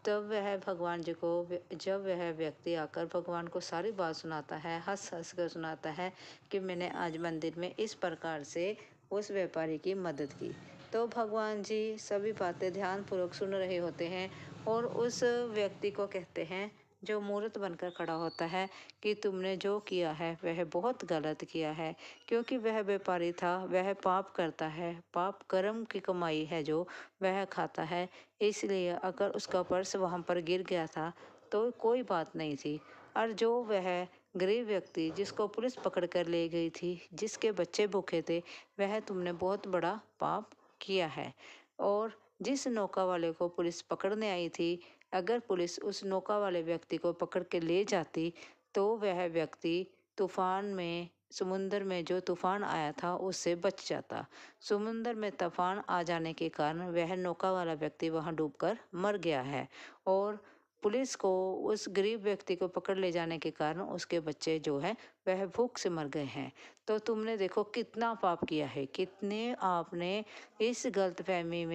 तब वह भगवान जी को जब वह व्यक्ति आकर भगवान को सारी बात सुनाता है, हंस हंस कर सुनाता है कि मैंने आज मंदिर में इस प्रकार से उस व्यापारी की मदद की, तो भगवान जी सभी बातें ध्यानपूर्वक सुन रहे होते हैं और उस व्यक्ति को कहते हैं, जो मूर्त बनकर खड़ा होता है, कि तुमने जो किया है वह बहुत गलत किया है, क्योंकि वह व्यापारी था, वह पाप करता है, पाप कर्म की कमाई है जो वह खाता है, इसलिए अगर उसका पर्स वहाँ पर गिर गया था तो कोई बात नहीं थी। और जो वह गरीब व्यक्ति जिसको पुलिस पकड़ कर ले गई थी, जिसके बच्चे भूखे थे, वह तुमने बहुत बड़ा पाप किया है। और जिस नौका वाले को पुलिस पकड़ने आई थी, अगर पुलिस उस नौका वाले व्यक्ति को पकड़ के ले जाती तो वह व्यक्ति तूफान में, समुद्र में जो तूफान आया था उससे बच जाता। समुद्र में तूफान आ जाने के कारण वह नौका वाला व्यक्ति वहां डूबकर मर गया है और पुलिस को उस गरीब व्यक्ति को पकड़ ले जाने के कारण उसके बच्चे जो है वह भूख से मर गए हैं। तो तुमने देखो कितना पाप किया है, कितने आपने इस गलतफहमी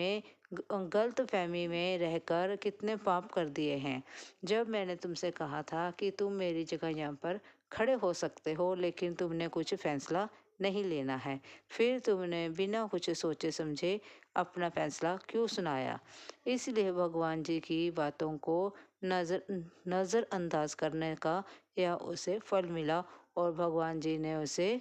में रहकर कितने पाप कर दिए हैं। जब मैंने तुमसे कहा था कि तुम मेरी जगह यहाँ पर खड़े हो सकते हो, लेकिन तुमने कुछ फैसला नहीं लेना है, फिर तुमने बिना कुछ सोचे समझे अपना फैसला क्यों सुनाया। इसलिए भगवान जी की बातों को नज़रअंदाज करने का यह उसे फल मिला और भगवान जी ने उसे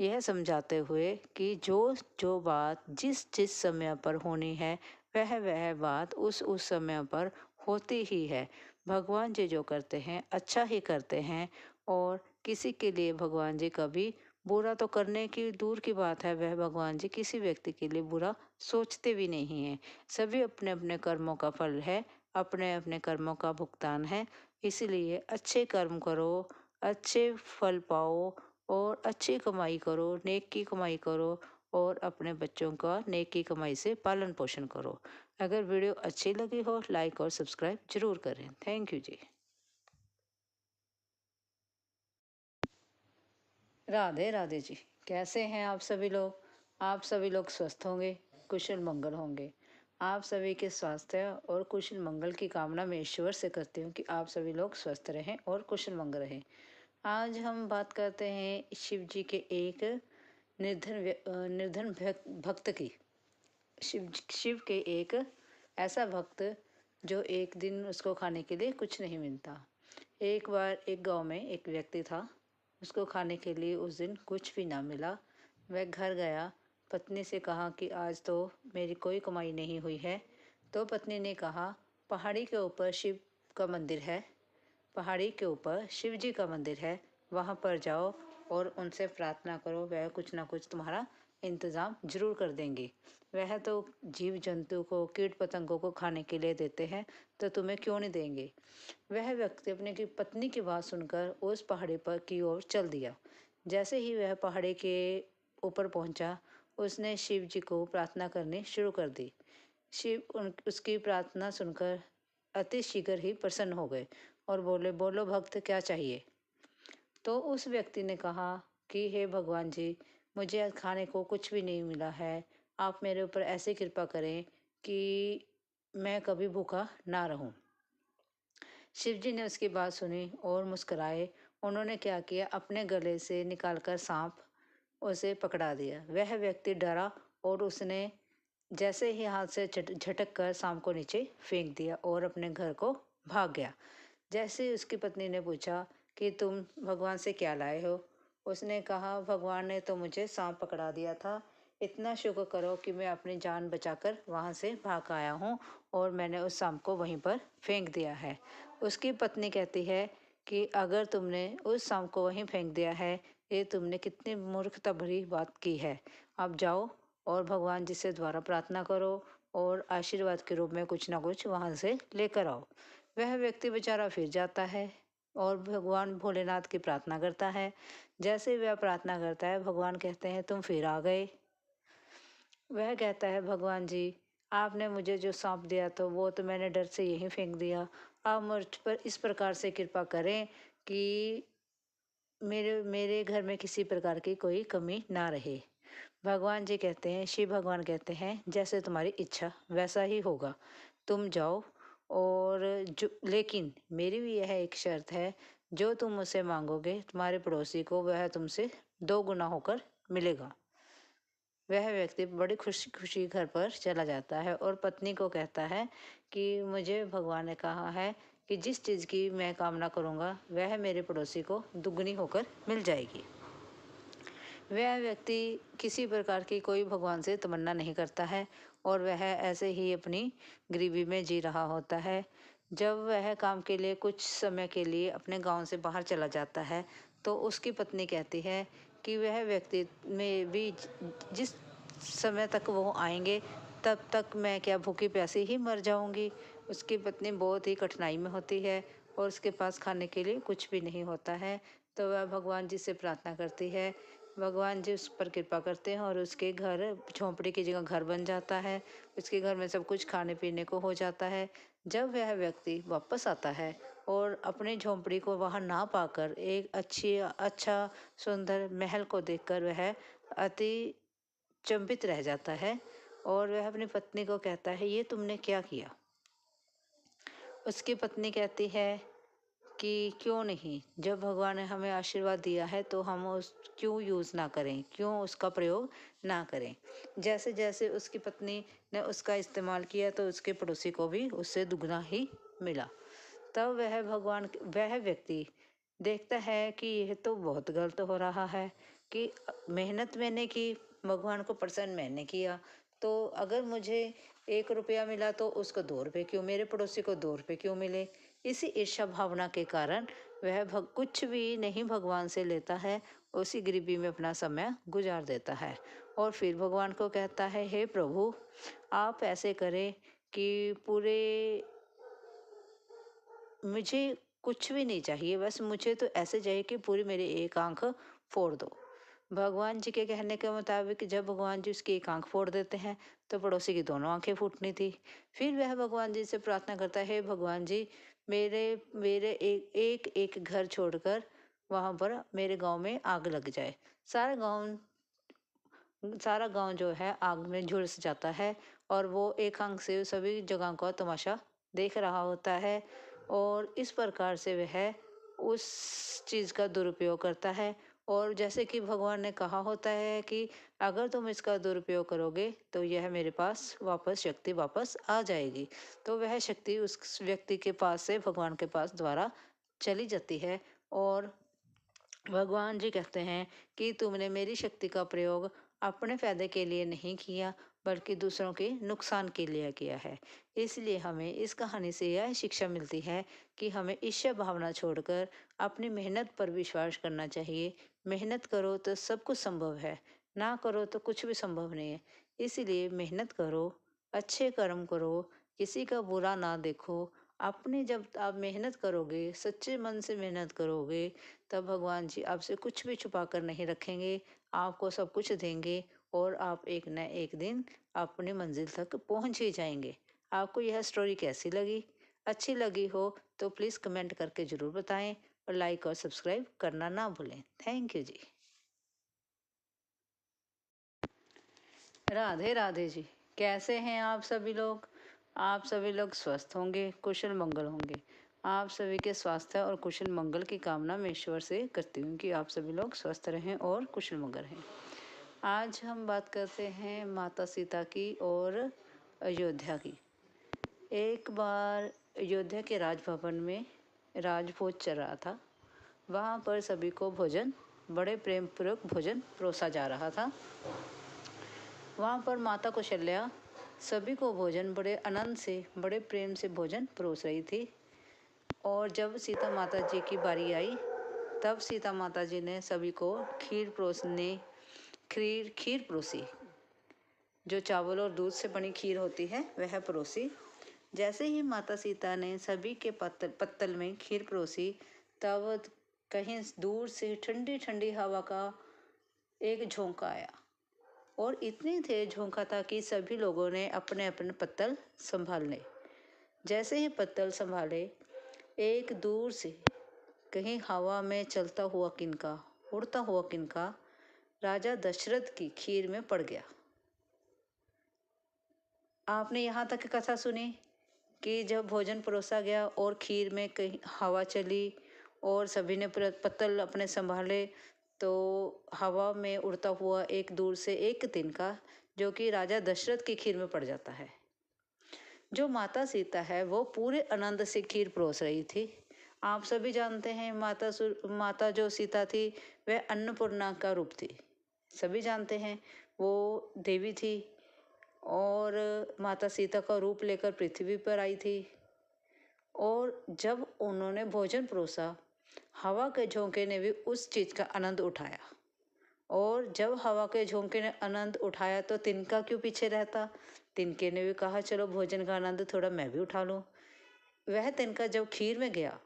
यह समझाते हुए कि जो जो बात जिस जिस समय पर होनी है वह बात उस समय पर होती ही है। भगवान जी जो करते हैं अच्छा ही करते हैं और किसी के लिए भगवान जी कभी बुरा तो करने की दूर की बात है, वह भगवान जी किसी व्यक्ति के लिए बुरा सोचते भी नहीं हैं। सभी अपने अपने कर्मों का फल है, अपने अपने कर्मों का भुगतान है, इसलिए अच्छे कर्म करो, अच्छे फल पाओ और अच्छी कमाई करो, नेक की कमाई करो और अपने बच्चों का नेक की कमाई से पालन पोषण करो। अगर वीडियो अच्छी लगी हो लाइक और सब्सक्राइब जरूर करें। Thank you ji. राधे राधे जी। कैसे हैं आप सभी लोग? आप सभी लोग स्वस्थ होंगे, कुशल मंगल होंगे। आप सभी के स्वास्थ्य और कुशल मंगल की कामना मैं ईश्वर से करती हूँ कि आप सभी लोग स्वस्थ रहें और कुशल मंगल रहें। आज हम बात करते हैं शिव जी के एक निर्धन भक्त की। शिव के एक ऐसा भक्त जो एक दिन उसको खाने के लिए कुछ नहीं मिलता। एक बार एक गांव में एक व्यक्ति था, उसको खाने के लिए उस दिन कुछ भी ना मिला। वह घर गया, पत्नी से कहा कि आज तो मेरी कोई कमाई नहीं हुई है। तो पत्नी ने कहा, पहाड़ी के ऊपर शिव का मंदिर है, पहाड़ी के ऊपर शिव जी का मंदिर है, वहाँ पर जाओ और उनसे प्रार्थना करो, वह कुछ ना कुछ तुम्हारा इंतज़ाम जरूर कर देंगे। वह तो जीव जंतु को, कीट पतंगों को खाने के लिए देते हैं, तो तुम्हें क्यों नहीं देंगे। वह व्यक्ति अपने की पत्नी की बात सुनकर उस पहाड़ी पर की ओर चल दिया। जैसे ही वह पहाड़ी के ऊपर पहुंचा, उसने शिव जी को प्रार्थना करनी शुरू कर दी। शिव उसकी प्रार्थना सुनकर अति शीघ्र ही प्रसन्न हो गए और बोले, बोलो भक्त क्या चाहिए। तो उस व्यक्ति ने कहा कि हे भगवान जी, मुझे आज खाने को कुछ भी नहीं मिला है, आप मेरे ऊपर ऐसी कृपा करें कि मैं कभी भूखा ना रहूं। शिव जी ने उसकी बात सुनी और मुस्कुराए। उन्होंने क्या किया, अपने गले से निकालकर सांप उसे पकड़ा दिया। वह व्यक्ति डरा और उसने जैसे ही हाथ से झटक कर सांप को नीचे फेंक दिया और अपने घर को भाग गया। जैसे ही उसकी पत्नी ने पूछा कि तुम भगवान से क्या लाए हो, उसने कहा, भगवान ने तो मुझे सांप पकड़ा दिया था, इतना शुक्र करो कि मैं अपनी जान बचाकर वहाँ से भाग आया हूँ और मैंने उस सांप को वहीं पर फेंक दिया है। उसकी पत्नी कहती है कि अगर तुमने उस सांप को वहीं फेंक दिया है, ये तुमने कितनी मूर्खता भरी बात की है। अब जाओ और भगवान जी से द्वारा प्रार्थना करो और आशीर्वाद के रूप में कुछ ना कुछ वहाँ से लेकर आओ। वह व्यक्ति बेचारा फिर जाता है और भगवान भोलेनाथ की प्रार्थना करता है। जैसे वह प्रार्थना करता है, भगवान कहते हैं, तुम फिर आ गए। वह कहता है, भगवान जी, आपने मुझे जो सांप दिया था वो तो मैंने डर से यहीं फेंक दिया। आप मुझ पर इस प्रकार से कृपा करें कि मेरे मेरे घर में किसी प्रकार की कोई कमी ना रहे। भगवान जी कहते हैं, शिव भगवान कहते हैं, जैसे तुम्हारी इच्छा वैसा ही होगा। तुम जाओ और जो लेकिन मेरी भी यह एक शर्त है, जो तुम मुझसे मांगोगे तुम्हारे पड़ोसी को वह तुमसे 2 गुना होकर मिलेगा। वह व्यक्ति बड़ी खुशी खुशी घर पर चला जाता है और पत्नी को कहता है कि मुझे भगवान ने कहा है कि जिस चीज़ की मैं कामना करूँगा वह मेरे पड़ोसी को दुगनी होकर मिल जाएगी। वह व्यक्ति किसी प्रकार की कोई भगवान से तमन्ना नहीं करता है और वह ऐसे ही अपनी गरीबी में जी रहा होता है। जब वह काम के लिए कुछ समय के लिए अपने गांव से बाहर चला जाता है तो उसकी पत्नी कहती है कि वह व्यक्ति में भी जिस समय तक वो आएंगे तब तक मैं क्या भूखी प्यासी ही मर जाऊंगी। उसकी पत्नी बहुत ही कठिनाई में होती है और उसके पास खाने के लिए कुछ भी नहीं होता है। तो वह भगवान जी से प्रार्थना करती है। भगवान जी उस पर कृपा करते हैं और उसके घर झोंपड़ी की जगह घर बन जाता है। उसके घर में सब कुछ खाने पीने को हो जाता है। जब वह व्यक्ति वापस आता है और अपनी झोंपड़ी को वहाँ ना पाकर एक अच्छा सुंदर महल को देखकर वह अति चंभित रह जाता है और वह अपनी पत्नी को कहता है, ये तुमने क्या किया? उसकी पत्नी कहती है कि क्यों नहीं, जब भगवान ने हमें आशीर्वाद दिया है तो हम उस क्यों यूज़ ना करें, क्यों उसका प्रयोग ना करें। जैसे जैसे उसकी पत्नी ने उसका इस्तेमाल किया तो उसके पड़ोसी को भी उससे दुगना ही मिला। तब वह व्यक्ति देखता है कि यह तो बहुत गलत हो रहा है कि मेहनत मैंने की, भगवान को प्रसन्न मैंने किया, तो अगर मुझे 1 रुपया मिला तो उसको 2 रुपये क्यों, मेरे पड़ोसी को 2 रुपये क्यों मिले। इसी ईर्ष्या भावना के कारण वह कुछ भी नहीं भगवान से लेता है, उसी गरीबी में अपना समय गुजार देता है और फिर भगवान को कहता है, हे प्रभु आप ऐसे करें कि पूरे मुझे कुछ भी नहीं चाहिए, बस मुझे तो ऐसे चाहिए कि पूरी मेरी एक आंख फोड़ दो। भगवान जी के कहने के मुताबिक जब भगवान जी उसकी एक आंख फोड़ देते हैं तो पड़ोसी की दोनों आंखें फूटनी थी। फिर वह भगवान जी से प्रार्थना करता है, भगवान जी मेरे मेरे एक घर छोड़कर वहाँ पर मेरे गांव में आग लग जाए। सारा गांव सारा गांव जो है आग में झुलस जाता है और वो एक आंख से सभी जगह का तमाशा देख रहा होता है और इस प्रकार से वह उस चीज़ का दुरुपयोग करता है। और जैसे कि भगवान ने कहा होता है कि अगर तुम इसका दुरुपयोग करोगे तो यह मेरे पास शक्ति वापस आ जाएगी। तो वह शक्ति उस व्यक्ति के पास से भगवान के पास द्वारा चली जाती है और भगवान जी कहते हैं कि तुमने मेरी शक्ति का प्रयोग अपने फायदे के लिए नहीं किया बल्कि दूसरों के नुकसान के लिए किया है। इसलिए हमें इस कहानी से यह शिक्षा मिलती है कि हमें ईर्ष्या भावना छोड़कर अपनी मेहनत पर विश्वास करना चाहिए। मेहनत करो तो सब कुछ संभव है, ना करो तो कुछ भी संभव नहीं है। इसीलिए मेहनत करो, अच्छे कर्म करो, किसी का बुरा ना देखो। अपनी जब आप मेहनत करोगे, सच्चे मन से मेहनत करोगे, तब भगवान जी आपसे कुछ भी छुपा कर नहीं रखेंगे, आपको सब कुछ देंगे और आप एक न एक दिन अपनी मंजिल तक पहुंच ही जाएंगे। आपको यह स्टोरी कैसी लगी? अच्छी लगी हो तो प्लीज़ कमेंट करके ज़रूर बताएं और लाइक और सब्सक्राइब करना ना भूलें। Thank you ji. राधे राधे जी। कैसे हैं आप सभी लोग? आप सभी लोग स्वस्थ होंगे, कुशल मंगल होंगे। आप सभी के स्वास्थ्य और कुशल मंगल की कामना मैं ईश्वर से करती हूँ कि आप सभी लोग स्वस्थ रहें और कुशल मंगल रहें। आज हम बात करते हैं माता सीता की और अयोध्या की। एक बार अयोध्या के राजभवन में राजभोज चल रहा था। वहाँ पर सभी को भोजन, बड़े प्रेम पूर्वक भोजन परोसा जा रहा था। वहाँ पर माता कौशल्या सभी को भोजन बड़े आनंद से, बड़े प्रेम से भोजन परोस रही थी। और जब सीता माता जी की बारी आई तब सीता माता जी ने सभी को खीर परोसी। जो चावल और दूध से बनी खीर होती है वह परोसी। जैसे ही माता सीता ने सभी के पत्तल में खीर परोसी तब कहीं दूर से ठंडी ठंडी हवा का एक झोंका आया और इतनी तेज झोंका था कि सभी लोगों ने अपने अपने पत्तल संभालने। जैसे ही पत्तल संभाले, एक दूर से कहीं हवा में चलता हुआ किनका, उड़ता हुआ किनका राजा दशरथ की खीर में पड़ गया। आपने यहाँ तक कथा सुनी। कि जब भोजन परोसा गया और खीर में कहीं हवा चली और सभी ने पत्तल अपने संभाले, तो हवा में उड़ता हुआ एक दूर से एक तिनका जो कि राजा दशरथ की खीर में पड़ जाता है। जो माता सीता है वो पूरे आनंद से खीर परोस रही थी। आप सभी जानते हैं माता जो सीता थी वह अन्नपूर्णा का रूप थी। सभी जानते हैं वो देवी थी और माता सीता का रूप लेकर पृथ्वी पर आई थी। और जब उन्होंने भोजन परोसा, हवा के झोंके ने भी उस चीज़ का आनंद उठाया। और जब हवा के झोंके ने आनंद उठाया तो तिनका क्यों पीछे रहता। तिनके ने भी कहा चलो भोजन का आनंद थोड़ा मैं भी उठा लूँ। वह तिनका जब खीर में गया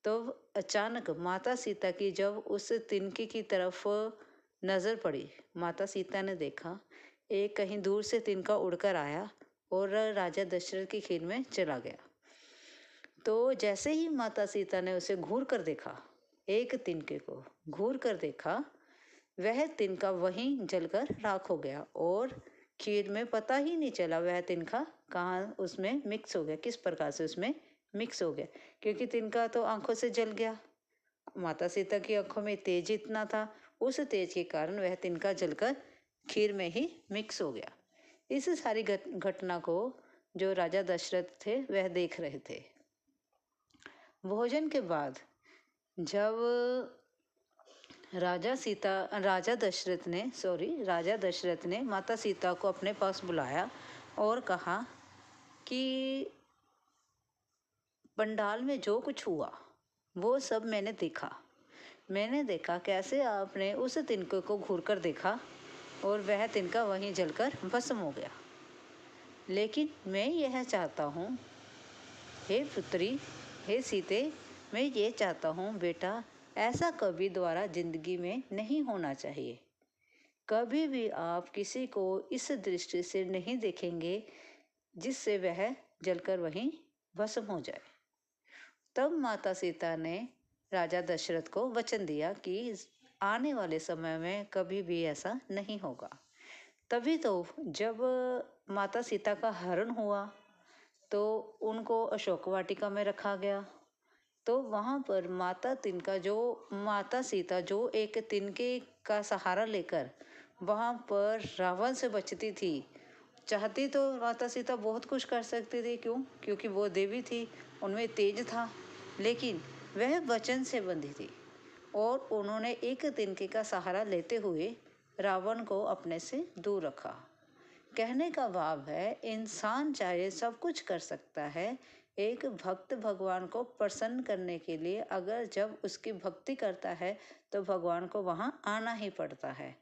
तो अचानक माता सीता की जब उस तिनके की तरफ नज़र पड़ी, माता सीता ने देखा एक कहीं दूर से तिनका उड़कर आया और राजा दशरथ की खीर में चला गया। तो जैसे ही माता सीता ने उसे घूर कर देखा, एक तिनके को घूर कर देखा, वह तिनका वहीं जलकर राख हो गया और खीर में पता ही नहीं चला वह तिनका कहाँ उसमें मिक्स हो गया, किस प्रकार से उसमें मिक्स हो गया, क्योंकि तिनका तो आंखों से जल गया। माता सीता की आंखों में तेज इतना था, उस तेज के कारण वह तिनका जलकर खीर में ही मिक्स हो गया। इस सारी घटना को जो राजा दशरथ थे वह देख रहे थे। भोजन के बाद जब राजा दशरथ ने माता सीता को अपने पास बुलाया और कहा कि पंडाल में जो कुछ हुआ वो सब मैंने देखा कैसे आपने उस तिनके को घूर कर देखा और वह तिनका वहीं जलकर भस्म हो गया। लेकिन मैं यह चाहता हूँ, हे पुत्री, हे सीते, मैं ये चाहता हूँ बेटा, ऐसा कभी दोबारा जिंदगी में नहीं होना चाहिए। कभी भी आप किसी को इस दृष्टि से नहीं देखेंगे जिससे वह जलकर वहीं भस्म हो जाए। तब माता सीता ने राजा दशरथ को वचन दिया कि आने वाले समय में कभी भी ऐसा नहीं होगा। तभी तो जब माता सीता का हरण हुआ तो उनको अशोक वाटिका में रखा गया। तो वहाँ पर माता सीता जो एक तिनके का सहारा लेकर वहाँ पर रावण से बचती थी। चाहती तो माता सीता बहुत कुछ कर सकती थी, क्योंकि वो देवी थी, उनमें तेज था, लेकिन वह वचन से बंधी थी और उन्होंने एक तिनके का सहारा लेते हुए रावण को अपने से दूर रखा। कहने का भाव है इंसान चाहे सब कुछ कर सकता है, एक भक्त भगवान को प्रसन्न करने के लिए अगर जब उसकी भक्ति करता है तो भगवान को वहाँ आना ही पड़ता है।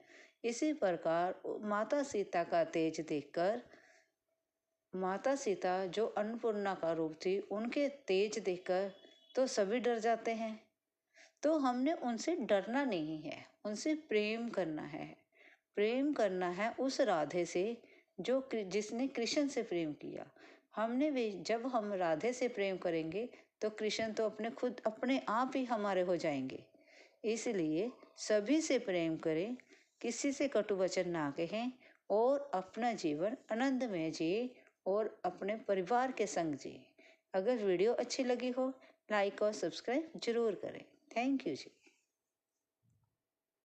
इसी प्रकार माता सीता का तेज देखकर माता सीता जो अन्नपूर्णा का रूप थी, उनके तेज देखकर तो सभी डर जाते हैं। तो हमने उनसे डरना नहीं है, उनसे प्रेम करना है। प्रेम करना है उस राधे से जिसने कृष्ण से प्रेम किया। हमने भी जब हम राधे से प्रेम करेंगे तो कृष्ण तो अपने आप ही हमारे हो जाएंगे। इसलिए सभी से प्रेम करें, किसी से कटु वचन ना कहें और अपना जीवन आनंदमय जिए और अपने परिवार के संग जिए। अगर वीडियो अच्छी लगी हो लाइक और सब्सक्राइब जरूर करें। Thank you ji.